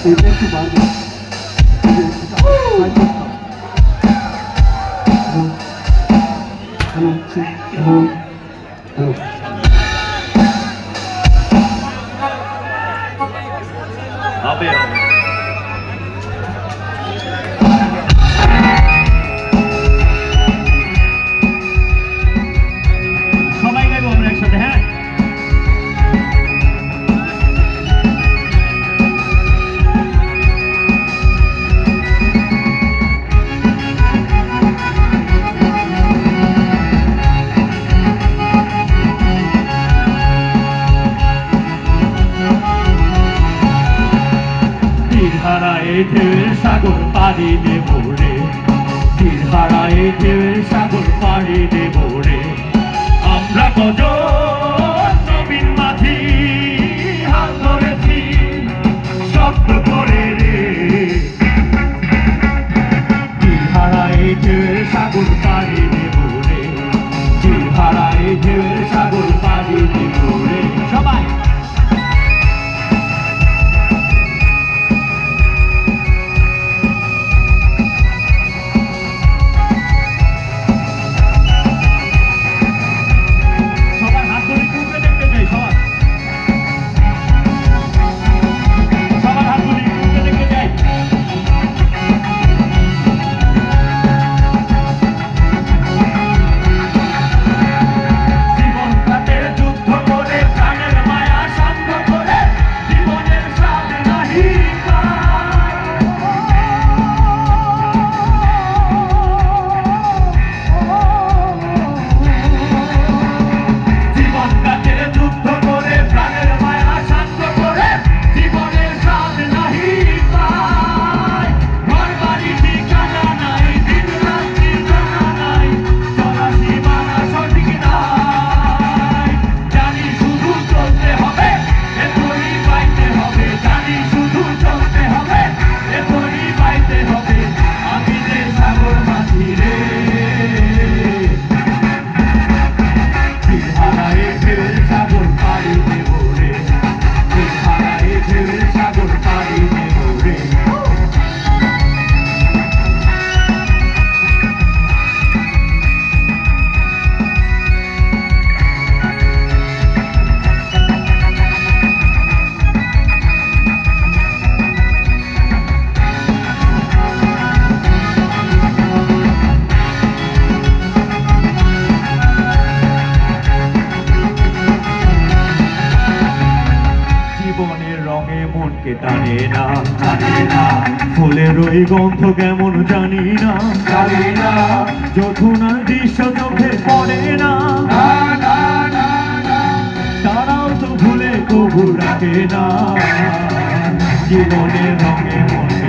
এটা একটু বাড়বে হ্যালো হ্যালো হ্যালো হবে সবাই গাইবো আমরা একসাথে হ্যাঁ হারায় ঢেউয়ের সাগর পাড়ি দেব রে তীর হারায় ঢেউয়ের সাগর পাড়ি দেব রে আমরা কজন নবীন মাঝি হাত ধরেছি শব্দ করে রে তীর হারায় ঢেউয়ের সাগর পাড়ি দেব রে তীর হারায় ঢেউয়ের সাগর পাড়ি দেব রে সবাই মনকে টানে না ফুলের ওই গন্ধ কেমন জানি না যথুনার দৃশ্য চোখে পড়ে না তারাও তো ভুলে কবু রাখে না জীবনের রঙে মন